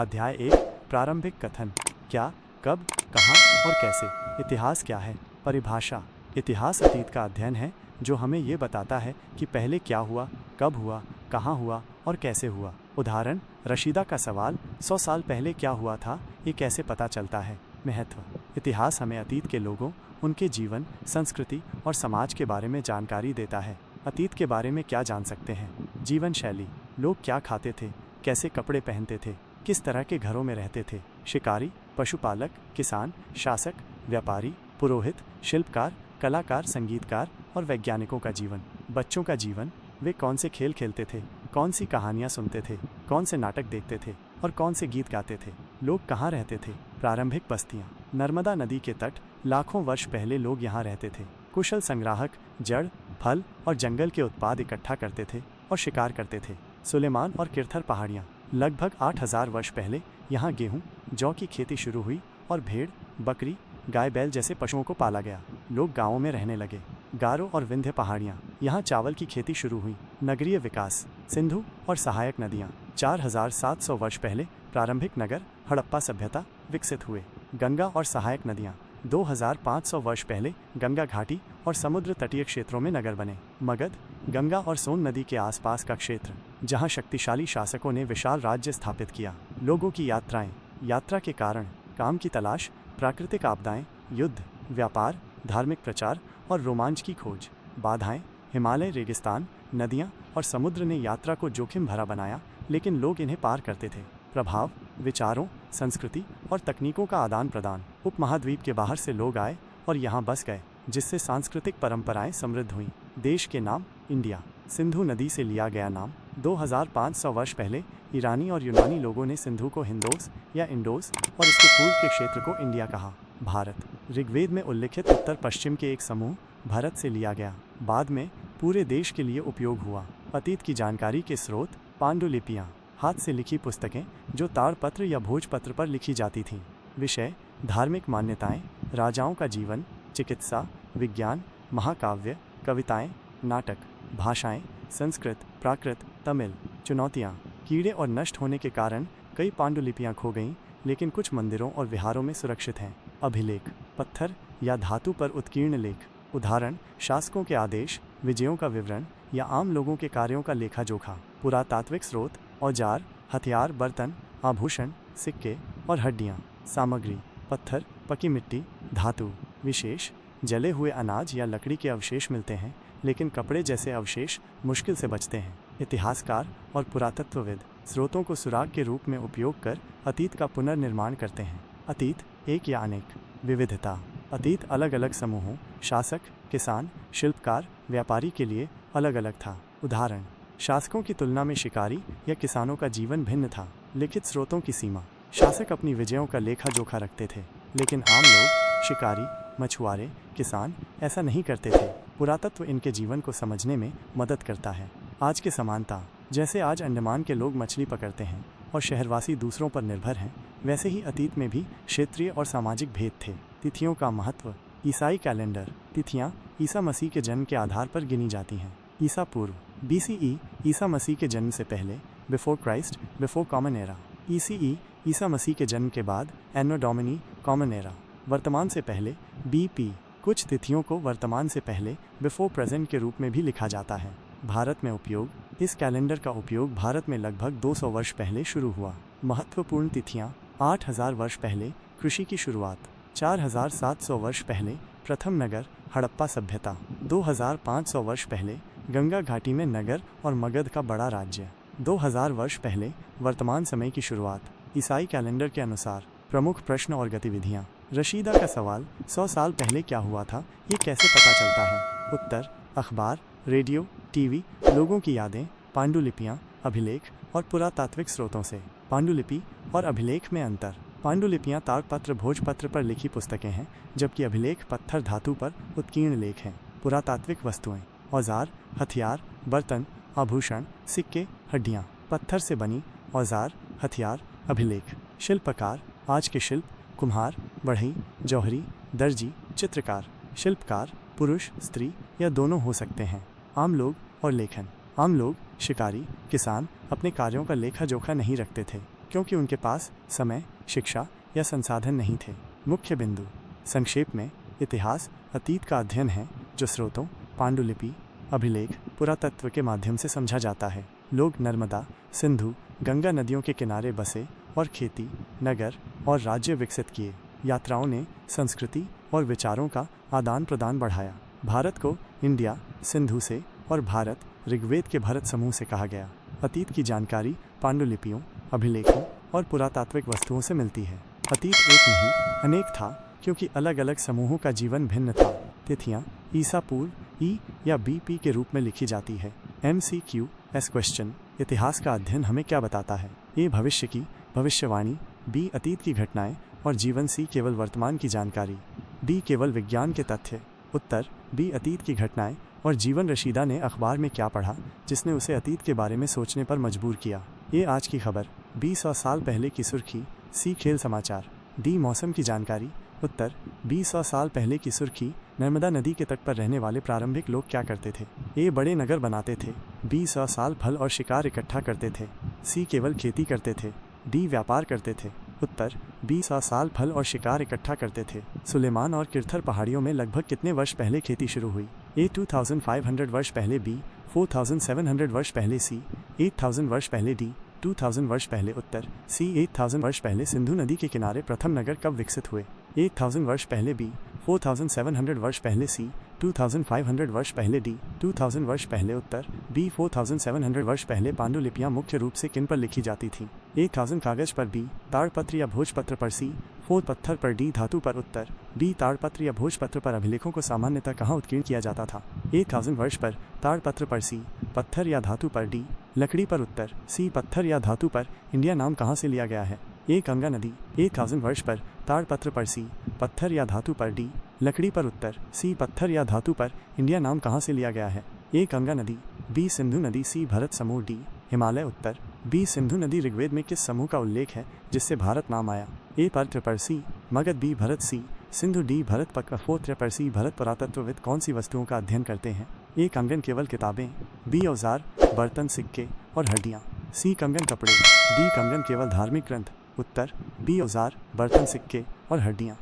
अध्याय 1 प्रारंभिक कथन। क्या, कब, कहाँ और कैसे। इतिहास क्या है? परिभाषा। इतिहास अतीत का अध्ययन है जो हमें ये बताता है कि पहले क्या हुआ, कब हुआ, कहाँ हुआ और कैसे हुआ। उदाहरण, रशीदा का सवाल 100 साल पहले क्या हुआ था, ये कैसे पता चलता है। महत्व। इतिहास हमें अतीत के लोगों, उनके जीवन, संस्कृति और समाज के बारे में जानकारी देता है। अतीत के बारे में क्या जान सकते हैं? जीवन शैली। लोग क्या खाते थे, कैसे कपड़े पहनते थे, किस तरह के घरों में रहते थे। शिकारी, पशुपालक, किसान, शासक, व्यापारी, पुरोहित, शिल्पकार, कलाकार, संगीतकार और वैज्ञानिकों का जीवन। बच्चों का जीवन। वे कौन से खेल खेलते थे, कौन सी कहानियाँ सुनते थे, कौन से नाटक देखते थे और कौन से गीत गाते थे। लोग कहाँ रहते थे? प्रारंभिक बस्तियाँ। नर्मदा नदी के तट। लाखों वर्ष पहले लोग यहाँ रहते थे। कुशल संग्राहक जड़, फल और जंगल के उत्पाद इकट्ठा करते थे और शिकार करते थे। सुलेमान और किरथर पहाड़ियाँ। लगभग 8000 वर्ष पहले यहाँ गेहूँ, जौ की खेती शुरू हुई और भेड़, बकरी, गाय बैल जैसे पशुओं को पाला गया। लोग गाँवों में रहने लगे। गारो और विंध्य पहाड़ियाँ। यहाँ चावल की खेती शुरू हुई। नगरीय विकास। सिंधु और सहायक नदियाँ। 4700 वर्ष पहले प्रारंभिक नगर हड़प्पा सभ्यता विकसित हुए। गंगा और सहायक नदियाँ। 2500 वर्ष पहले गंगा घाटी और समुद्र तटीय क्षेत्रों में नगर बने। मगध, गंगा और सोन नदी के आसपास का क्षेत्र जहाँ शक्तिशाली शासकों ने विशाल राज्य स्थापित किया। लोगों की यात्राएं। यात्रा के कारण, काम की तलाश, प्राकृतिक आपदाएं, युद्ध, व्यापार, धार्मिक प्रचार और रोमांच की खोज। बाधाएं। हिमालय, रेगिस्तान, नदियाँ और समुद्र ने यात्रा को जोखिम भरा बनाया, लेकिन लोग इन्हें पार करते थे। प्रभाव। विचारों, संस्कृति और तकनीकों का आदान प्रदान। उपमहाद्वीप के बाहर से लोग आए और यहाँ बस गए, जिससे सांस्कृतिक परंपराएं समृद्ध हुईं। देश के नाम। इंडिया, सिंधु नदी से लिया गया नाम। 2500 वर्ष पहले ईरानी और यूनानी लोगों ने सिंधु को हिंदोस या इंडोस और इसके पूर्व के क्षेत्र को इंडिया कहा। भारत, ऋग्वेद में उल्लिखित उत्तर पश्चिम के एक समूह भारत से लिया गया, बाद में पूरे देश के लिए उपयोग हुआ। अतीत की जानकारी के स्रोत। पांडुलिपियाँ, हाथ से लिखी पुस्तकें जो ताड़पत्र या भोजपत्र पर लिखी जाती थीं। विषय। धार्मिक मान्यताएं, राजाओं का जीवन, चिकित्सा, विज्ञान, महाकाव्य, कविताएं, नाटक। भाषाएं। संस्कृत, प्राकृत, तमिल। चुनौतियां। कीड़े और नष्ट होने के कारण कई पांडुलिपियां खो गईं, लेकिन कुछ मंदिरों और विहारों में सुरक्षित हैं। अभिलेख। पत्थर या धातु पर उत्कीर्ण लेख। उदाहरण, शासकों के आदेश, विजयों का विवरण या आम लोगों के कार्यों का लेखा जोखा। पुरातात्विक स्रोत। औजार, हथियार, बर्तन, आभूषण, सिक्के और हड्डियाँ। सामग्री। पत्थर, पकी मिट्टी, धातु। विशेष। जले हुए अनाज या लकड़ी के अवशेष मिलते हैं, लेकिन कपड़े जैसे अवशेष मुश्किल से बचते हैं। इतिहासकार और पुरातत्वविद स्रोतों को सुराग के रूप में उपयोग कर अतीत का पुनर्निर्माण करते हैं। अतीत एक या अनेक। विविधता। अतीत अलग अलग समूहों, शासक, किसान, शिल्पकार, व्यापारी के लिए अलग अलग था। उदाहरण, शासकों की तुलना में शिकारी या किसानों का जीवन भिन्न था। लिखित स्रोतों की सीमा। शासक अपनी विजयों का लेखा जोखा रखते थे, लेकिन आम लोग, शिकारी, मछुआरे, किसान ऐसा नहीं करते थे। पुरातत्व इनके जीवन को समझने में मदद करता है। आज की समानता। जैसे आज अंडमान के लोग मछली पकड़ते हैं और शहरवासी दूसरों पर निर्भर हैं, वैसे ही अतीत में भी क्षेत्रीय और सामाजिक भेद थे। तिथियों का महत्व। ईसाई कैलेंडर। तिथियाँ ईसा मसीह के जन्म के आधार पर गिनी जाती हैं। ईसा पूर्व। BCE ईसा मसीह के जन्म से पहले, before Christ, before common era. ECE Isa Masih के जन्म के बाद, एनो डोमिनी, कॉमन एरा। वर्तमान से पहले, BP। कुछ तिथियों को वर्तमान से पहले, बिफोर प्रेजेंट के रूप में भी लिखा जाता है। भारत में उपयोग। इस कैलेंडर का उपयोग भारत में लगभग 200 वर्ष पहले शुरू हुआ। महत्वपूर्ण तिथियाँ। 8000 वर्ष पहले कृषि की शुरुआत। 4700 वर्ष पहले प्रथम नगर हड़प्पा सभ्यता। 2500 वर्ष पहले गंगा घाटी में नगर और मगध का बड़ा राज्य। 2000 वर्ष पहले वर्तमान समय की शुरुआत। ईसाई कैलेंडर के अनुसार। प्रमुख प्रश्न और गतिविधियाँ। रशीदा का सवाल 100 साल पहले क्या हुआ था, ये कैसे पता चलता है? उत्तर। अखबार, रेडियो, टीवी, लोगों की यादें, पांडुलिपियाँ, अभिलेख और पुरातात्विक स्रोतों से। पांडुलिपि और अभिलेख में अंतर। पांडुलिपियाँ ताड़पत्र भोजपत्र पर लिखी पुस्तकें हैं, जबकि अभिलेख पत्थर धातु पर उत्कीर्ण लेख हैं। पुरातात्विक वस्तुएं। औजार, हथियार, बर्तन, आभूषण, सिक्के, हड्डियाँ। पत्थर से बनी औजार, हथियार, अभिलेख। शिल्पकार। आज के शिल्प। कुम्हार, बढ़ई, जौहरी, दर्जी, चित्रकार। शिल्पकार पुरुष, स्त्री या दोनों हो सकते हैं। आम लोग और लेखन। आम लोग, शिकारी, किसान अपने कार्यों का लेखा जोखा नहीं रखते थे। क्योंकि उनके पास समय, शिक्षा या संसाधन नहीं थे। मुख्य बिंदु। संक्षेप में, इतिहास अतीत का अध्ययन है जो स्रोतों, पांडुलिपि, अभिलेख, पुरातत्व के माध्यम से समझा जाता है। लोग नर्मदा, सिंधु, गंगा नदियों के किनारे बसे और खेती, नगर और राज्य विकसित किए। यात्राओं ने संस्कृति और विचारों का आदान प्रदान बढ़ाया। भारत को इंडिया, सिंधु से और भारत, ऋग्वेद के भरत समूह से कहा गया। अतीत की जानकारी पांडुलिपियों, अभिलेखों और पुरातात्विक वस्तुओं से मिलती है। अतीत एक नहीं, अनेक था, क्योंकि अलग अलग समूहों का जीवन भिन्न था। तिथियां ईसा पूर्व ई या बीपी के रूप में लिखी जाती है। MCQ S question. इतिहास का अध्ययन हमें क्या बताता है? ए भविष्य की भविष्यवाणी, बी अतीत की घटनाएं और जीवन, सी केवल वर्तमान की जानकारी, डी केवल विज्ञान के तथ्य। उत्तर बी अतीत की घटनाएं और जीवन। रशीदा ने अखबार में क्या पढ़ा जिसने उसे अतीत के बारे में सोचने पर मजबूर किया? ए आज की खबर, बी 100 साल पहले की सुर्खी, सी खेल समाचार, डी मौसम की जानकारी। उत्तर बी 100 साल पहले की सुर्खी, नर्मदा नदी के तट पर रहने वाले प्रारंभिक लोग क्या करते थे? ए बड़े नगर बनाते थे, बी 100 साल फल और शिकार इकट्ठा करते थे, सी केवल खेती करते थे, डी व्यापार करते थे। उत्तर बी 100 साल फल और शिकार इकट्ठा करते थे। सुलेमान और किरथर पहाड़ियों में लगभग कितने वर्ष पहले खेती शुरू हुई? ए 2500 वर्ष पहले, बी 4700 वर्ष पहले, सी 8000 वर्ष पहले, डी 2000 वर्ष पहले। उत्तर सी 8000 वर्ष पहले। सिंधु नदी के किनारे प्रथम नगर कब विकसित हुए? 8000 वर्ष पहले, बी 4700 वर्ष पहले, सी 2500 वर्ष पहले, डी 2000 वर्ष पहले। उत्तर बी 4700 वर्ष पहले। पांडुलिपियां मुख्य रूप से किन पर लिखी जाती थीं? 1000 कागज पर, बी ताड़पत्र या भोजपत्र पर, सी 4 पत्थर पर, डी धातु पर। उत्तर बी ताड़पत्र या भोजपत्र पर। अभिलेखों को सामान्यतः कहाँ उत्कीर्ण किया जाता था? 1000 वर्ष पर ताड़पत्र पर, सी पत्थर या धातु पर, डी लकड़ी पर। उत्तर सी पत्थर या धातु पर। इंडिया नाम कहाँ से लिया गया है? ए गंगा नदी। 1000 वर्ष पर ताड़पत्र पर, सी पत्थर या धातु पर, डी लकड़ी पर। उत्तर सी पत्थर या धातु पर। इंडिया नाम कहाँ से लिया गया है? ए गंगा नदी, बी सिंधु नदी, सी भरत समूह, डी हिमालय। उत्तर बी सिंधु नदी। ऋग्वेद में किस समूह का उल्लेख है जिससे भारत नाम आया? ए पर्त्र पर, सी मगध, बी भरत, सी सिंधु, डी भरत। पक्ष पर, सी भरत। पुरातत्वविद कौन सी वस्तुओं का अध्ययन करते हैं? ए कंगन केवल किताबें, बी औजार, बर्तन, सिक्के और हड्डियाँ, सी कंगन कपड़े, डी कंगन केवल धार्मिक ग्रंथ। उत्तर बी औजार, बर्तन, सिक्के और हड्डियाँ।